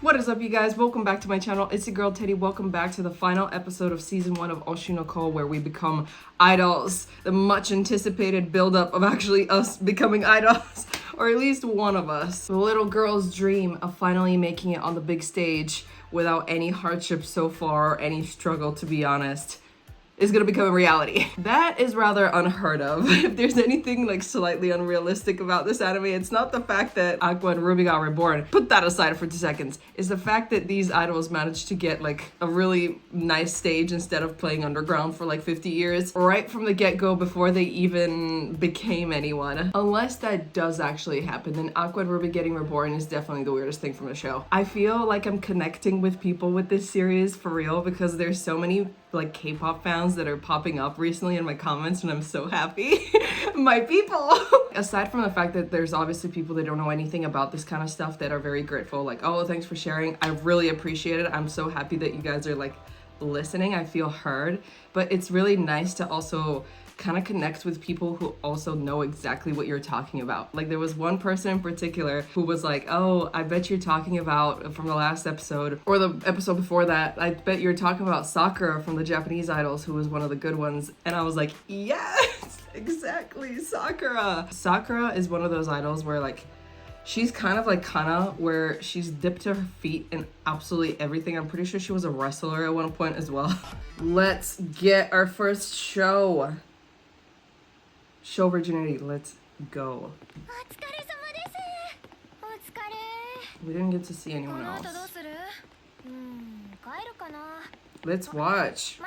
What is up, you guys? Welcome back to my channel. It's your girl Teddy. Welcome back to the final episode of season 1 of Oshi no Ko, where we become idols. The much anticipated buildup of actually us becoming idols, or at least one of us. The little girl's dream of finally making it on the big stage without any hardship so far, or any struggle, to be honest, is gonna become a reality. That is rather unheard of. If there's anything like slightly unrealistic about this anime, it's not the fact that Aqua and Ruby got reborn. Put that aside for 2 seconds. It's the fact that these idols managed to get like a really nice stage instead of playing underground for like 50 years right from the get-go before they even became anyone. Unless that does actually happen, then Aqua and Ruby getting reborn is definitely the weirdest thing from the show. I feel like I'm connecting with people with this series for real because there's so many like K-pop fans that are popping up recently in my comments, and I'm so happy. My people. Aside from the fact that there's obviously people that don't know anything about this kind of stuff that are very grateful, like, oh, thanks for sharing. I really appreciate it. I'm so happy that you guys are like listening. I feel heard. But it's really nice to also kind of connect with people who also know exactly what you're talking about. Like, there was one person in particular who was like, oh, I bet you're talking about from the last episode or the episode before that, I bet you're talking about Sakura from the Japanese Idols, who was one of the good ones. And I was like, yes, exactly, Sakura. Sakura is one of those idols where like she's kind of like Kana, where she's dipped her feet in absolutely everything. I'm pretty sure she was a wrestler at one point as well. Let's get our first show. Show virginity, let's go. We didn't get to see anyone else. Let's watch.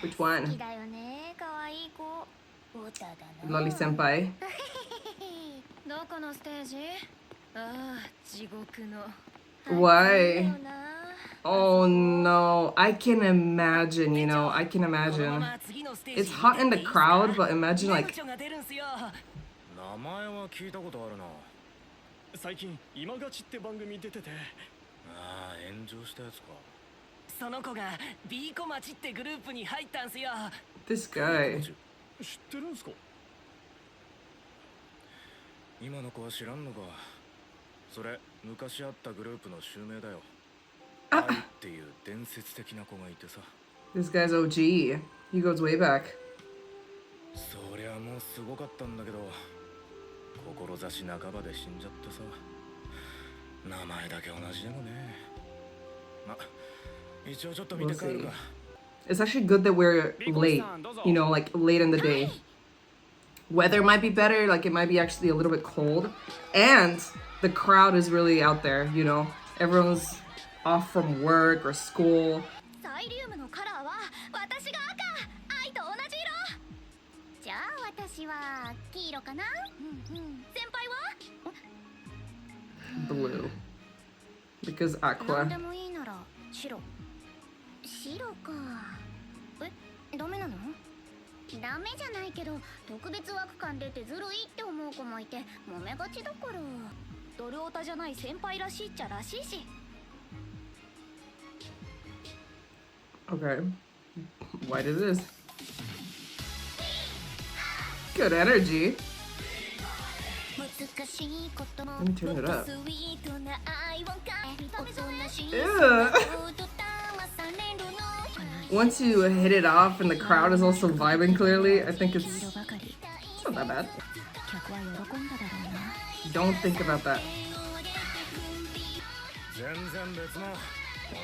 Which one? Loli senpai. Why? Oh no, I can imagine, you know, I can imagine. It's hot in the crowd, but imagine like... This guy. This guy's OG. He goes way back. We'll see. It's actually good that we're late, you know, like late in the day. Weather might be better, like it might be actually a little bit cold, and the crowd is really out there, you know. Everyone's off from work or school. Blue. Because Aqua. Okay. Why does this? Good energy. Let me turn it up. Ew. Once you hit it off and the crowd is also vibing clearly, I think it's not that bad. Don't think about that.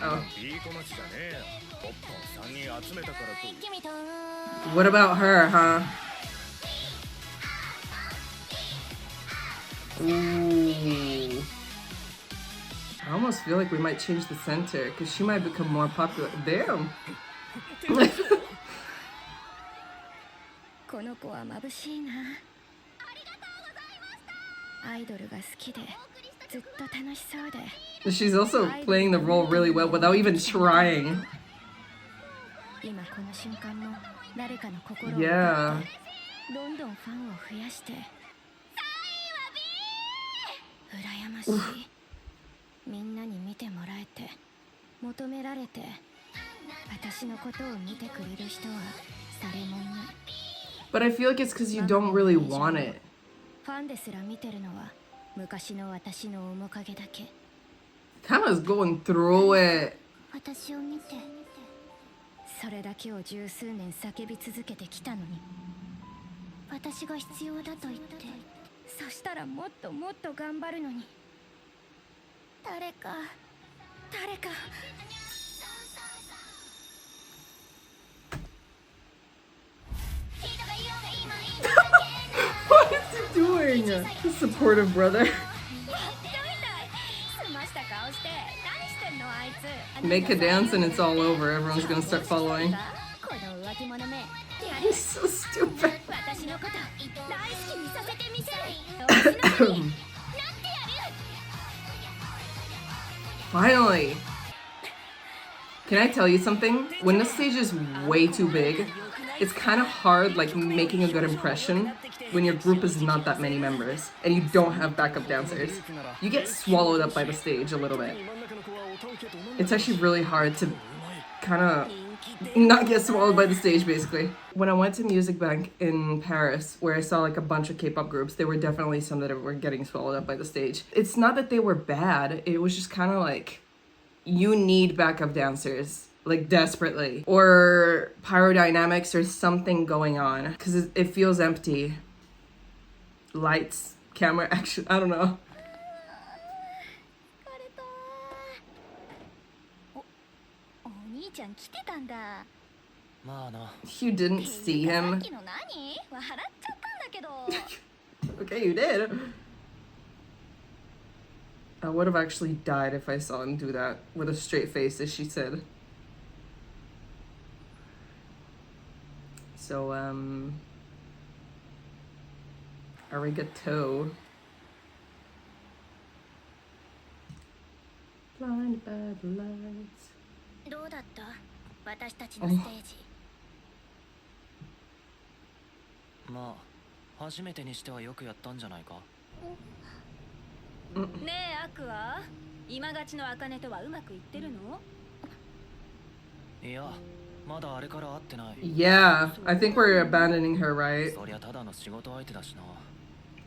Oh. What about her, huh? Ooh. I almost feel like we might change the center because she might become more popular. Damn. She's also playing the role really well without even trying. Yeah. Oof. But I feel like it's because you don't really want it. 昔の私の面影だけ Kind of is going through it. 私を見てそれだけを十数年叫び続けてきたのに私が必要だと言ってそしたらもっともっと頑張るのに誰か What is he doing? The supportive brother. Make a dance and it's all over. Everyone's gonna start following. He's so stupid. Finally. Can I tell you something? When the stage is way too big, it's kind of hard like making a good impression when your group is not that many members and you don't have backup dancers. You get swallowed up by the stage a little bit. It's actually really hard to kind of not get swallowed by the stage, basically. When I went to Music Bank in Paris, where I saw like a bunch of K-pop groups, there were definitely some that were getting swallowed up by the stage. It's not that they were bad, it was just kind of like, you need backup dancers, like desperately. Or pyrodynamics or something going on, because it feels empty. Lights, camera, action, I don't know. You didn't see him? Okay, you did. I would have actually died if I saw him do that with a straight face, as she said. So, arigato. Blinded by the lights. どうだった私たちのステージまあ初めてにしてはよくやったんじゃないかねえアクは今勝ちの茜とはうまくいってるのいやまだあれから会ってない Yeah, I think we're abandoning her, right? そりゃただの仕事相手だしな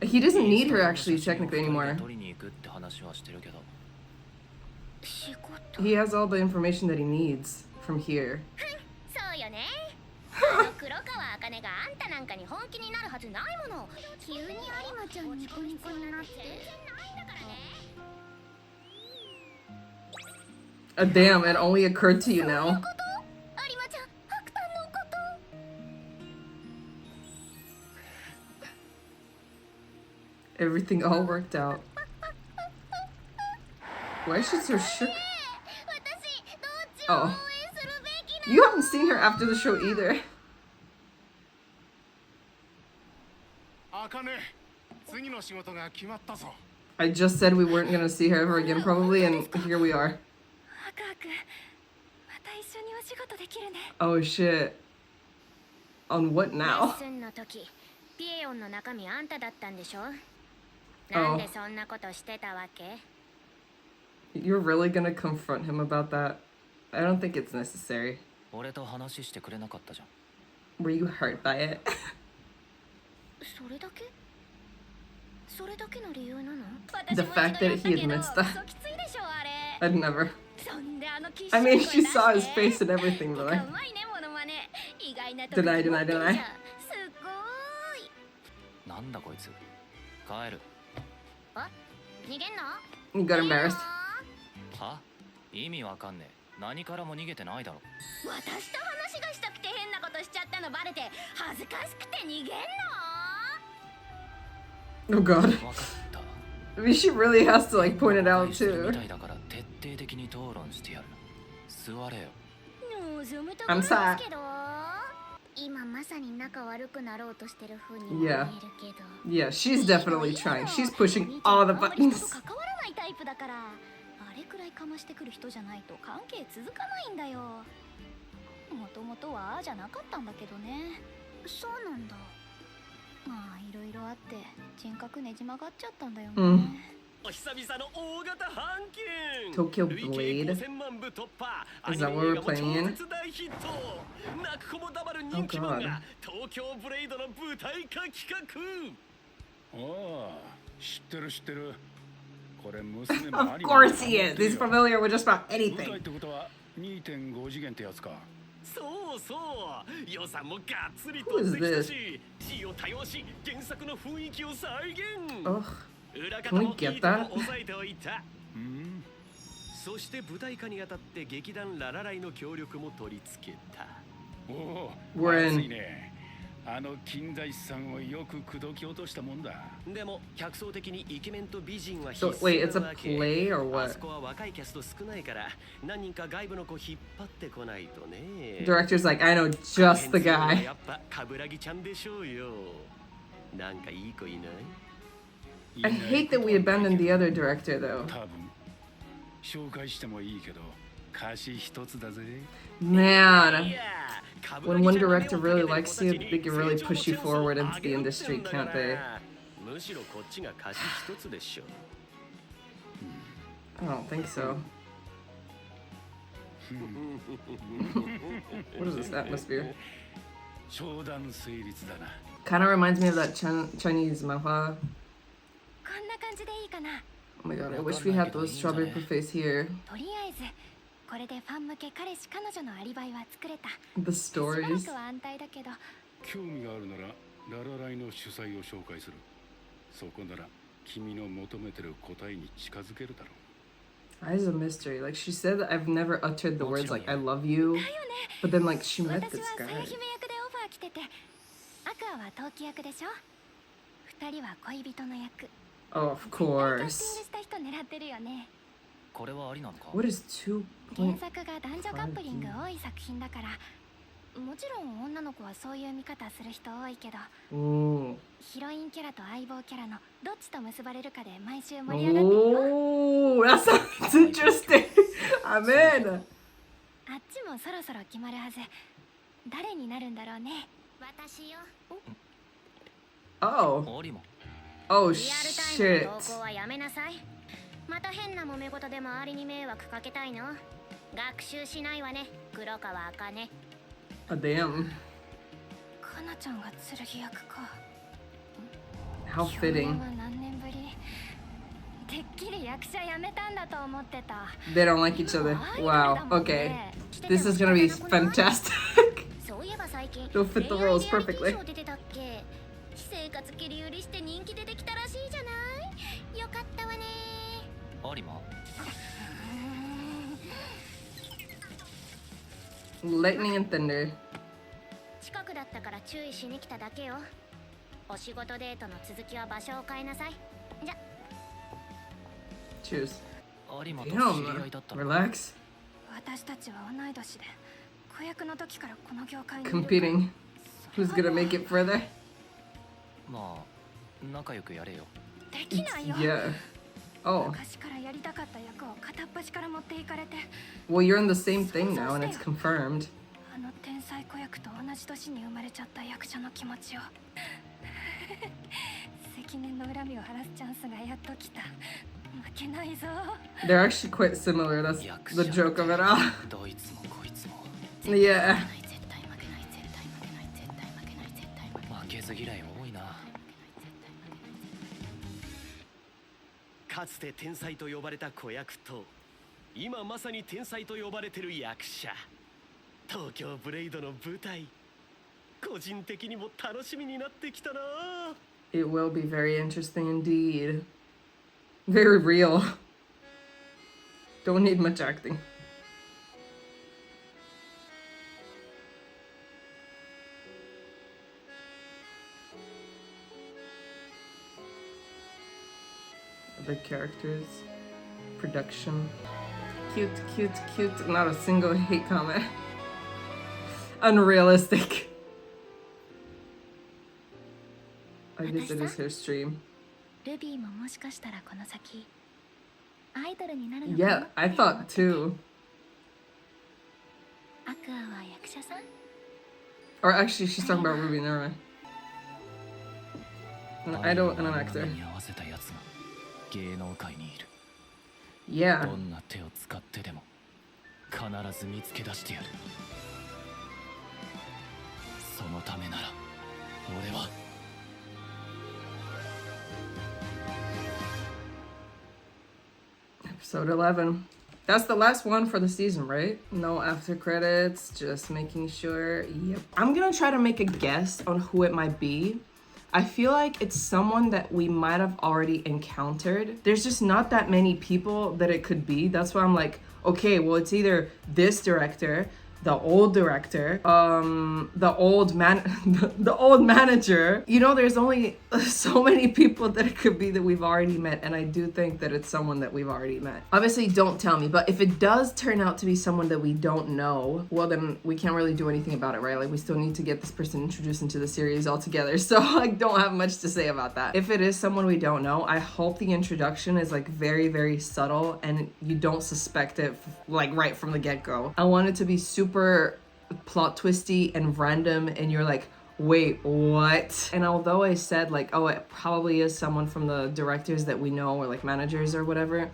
He doesn't need her actually technically anymore. 取りに行くって話はしてるけど He has all the information that he needs from here. そうよね黒川茜があんたなんかに本気になるはずないもの急に有馬ちゃんニコニコになって Damn, it only occurred to you now. Everything all worked out. Why is she so shook? Oh. You haven't seen her after the show either. I just said we weren't gonna see her ever again probably, and here we are. Oh shit. On what now? Oh. You're really gonna confront him about that? I don't think it's necessary. 俺と話してくれなかったじゃん Were you hurt by it? それだけそれだけの理由なの The fact that he admits that. I'd never. I mean, she saw his face and everything, but like. Deny, deny, deny. なんだこいつ帰る You got embarrassed. は意味わかんねえ何からも逃げてないだろ私と話がしたくて変なことしちゃったのバレて恥ずかしくて逃げんの Oh god. わかった I mean, she really has to like point it out too. みたいだから徹底的に討論してやる座れよ I'm sad. 今まさに仲悪くなろうとしてる風に見え Yeah. るけど Yeah, she's definitely trying. She's pushing all the あんまり人 buttons. と関わらないタイプだからあれくらいかましてくる人じゃないと関係続かないんだよもともとはああじゃなかったんだけどねそうなんだまあいろいろあって人格ねじ曲がっちゃったんだよね、久々の大型半径 Tokyo Blade. Is that what we're playing in? 泣く子も黙る人気漫画東京ブレイドの舞台化企画ああ知ってる知ってる。これ娘も Of アニメ course he is. He's familiar with just about 舞台っ anything. てことは2.5次元ってやつか。そうそう予算もがっつり Who と is できた this? し字を多用し原作の雰囲気を再現 Ugh. 裏 Can 方 we もい get いとこ that? 押さえておいたうん。そして舞台化にあたって劇団ララライの協力も取り付けたおお、 We're in. 熱いね。あの金田一さんをよく口説き落としたもんだ。でも客層的にイケメンと美人は So 必 wait, 須 it's a なわけ play or あ what? そこは若いキャスト少ないから何人か外部の子引っ張ってこないとね Director's like, I know just the 変装は guy. やっぱ冠城ちゃんでしょうよなんかいい子いない I hate that we abandoned the other director though. 多分紹介してもいいけど貸し一つだぜ。 Man, when one director really likes you, they can really push you forward into the industry, can't they? むしろこっちが貸し一つでしょ I don't think so. What is this atmosphere? 商談成立だな。 Kind of reminds me of that Chinese manhwa. こんな感じでいいかな。 Oh my god, I wish we had those strawberry buffets here. とりあえずこれでファン向け彼氏彼女のアリバイは作れた。 The しばら stories. くは安泰だけど、興味があるならララライの主催を紹介する。そこなら君の求めてる答えに近づけるだろう。 Why is a mystery? Like she said, I've never uttered the words like "I love you," but then like she met 私 this はさ guy. や姫役でオファー来てて、アクアは陶器役でしょ。二人は恋人の役。 Oh, of キャスティング course. した人狙ってるよね。これはありなのか What is 2 原 point? 作が男女カップリング多い作品だから、もちろん女の子はそういう見方する人多いけど、 Ooh. ヒロインキャラと相棒キャラのどっちと結ばれるかで毎週盛り上がってるよ。 Oh, that sounds interesting. I'm in. あっちもそろそろ決まるはず。誰になるんだろうね。私よ。 Oh. ありも Oh リアルタイム shit. の投稿はやめなさい。また変な揉め事で周りに迷惑かけたいの。学習しないわね、黒川茜。 Oh, damn. かなちゃんが剣役か。 How 表現 fitting. は何年ぶり。てっきり役者辞めたんだと思ってた。 They don't like each other. Wow. Okay. This is gonna be fantastic. そういえば最近 They'll fit the roles perfectly. 出てたっけ。私生活切り売りして人気出てきたらしいじゃない。よかったわね。ありま Lightning and thunder. 近くだったから注意しに来ただけよ。お仕事デートの続きは場所を変えなさい。じゃ。 Choose. ありまと知り合 Damn. いだったの Relax. 私たちは同い年で子役の時からこの業界にいる。 Competing. Who's gonna make it further? まあ仲良くやれよできないよ。 Yeah. Oh. 昔からやりたかった役を片っ端から持っていかれて、 Well, you're in the same thing now, and it's confirmed. あの天才子役と同じ年に生まれちゃった役者の気持ちを積年の恨みを晴らすチャンスがやっと来た。負けないぞ。 They're actually quite similar. That's the joke of it all. どいつもこいつも Yeah. 絶対負けない、絶対負けない、絶対負けない、絶対負けない。負けず嫌い多いなかつて天才と呼ばれた子役と今まさに天才と呼ばれてる役者東京ブレイドの舞台個人的にも楽しみになってきたな It will be very interesting indeed. Very real. Don't need much acting. Other characters. Production. Cute, cute, cute. Not a single hate comment. Unrealistic. I guess it is her stream. ルビーももしかしたらこの先アイドルになるのか Yeah, な I thought too. アクアは役者さん。 Or actually, she's talking about Ruby, never mind. An idol and an actor. に合わせたやつが芸能界にいる Yeah. どんな手を使ってでも必ず見つけ出してやるそのためなら俺は Episode 11. That's the last one for the season, right? No after credits, just making sure. Yep. I'm gonna try to make a guess on who it might be. I feel like it's someone that we might have already encountered. There's just not that many people that it could be. That's why I'm like, okay, well, it's either this director, the old director, the old manager. You know, there's only so many people that it could be that we've already met, and I do think that it's someone that we've already met. Obviously, don't tell me, but if it does turn out to be someone that we don't know, well, then we can't really do anything about it, right? Like, we still need to get this person introduced into the series altogether, so I don't have much to say about that. If it is someone we don't know, I hope the introduction is like very, very subtle and you don't suspect it like right from the get-go. I want it to be super plot twisty and random, and you're like, wait, what? And although I said like, oh, it probably is someone from the directors that we know or like managers or whatever,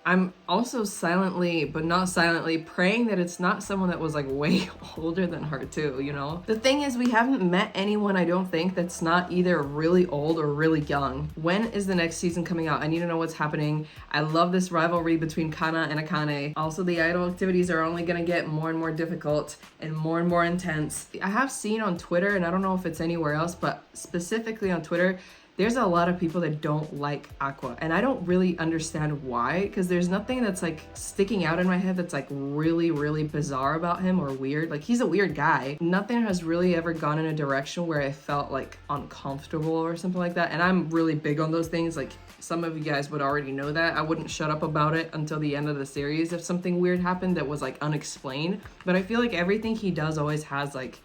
I'm also silently, but not silently, praying that it's not someone that was like way older than her too, you know? The thing is, we haven't met anyone, I don't think, that's not either really old or really young. When is the next season coming out? I need to know what's happening. I love this rivalry between Kana and Akane. Also, the idol activities are only gonna get more and more difficult and more intense. I have seen on Twitter, and I don't know if it's anywhere else, but specifically on Twitter, there's a lot of people that don't like Aqua, and I don't really understand why, because there's nothing that's like sticking out in my head that's like really, really bizarre about him or weird. Like, he's a weird guy. Nothing has really ever gone in a direction where I felt like uncomfortable or something like that, and I'm really big on those things. Like, some of you guys would already know that. I wouldn't shut up about it until the end of the series if something weird happened that was like unexplained, but I feel like everything he does always has like,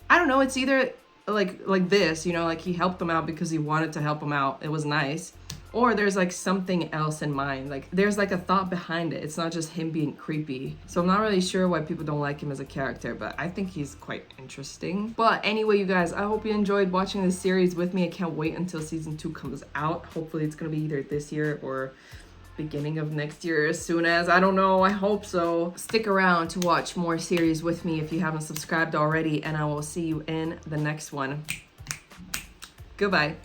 I don't know, it's either like this, you know, like he helped them out because he wanted to help them out, it was nice, or there's like something else in mind, like there's like a thought behind it. It's not just him being creepy. So I'm not really sure why people don't like him as a character, but I think he's quite interesting. But anyway, you guys, I hope you enjoyed watching this series with me. I can't wait until season 2 comes out. Hopefully it's gonna be either this year or beginning of next year, as soon as, I don't know, I hope so. Stick around to watch more series with me if you haven't subscribed already, and I will see you in the next one. Goodbye.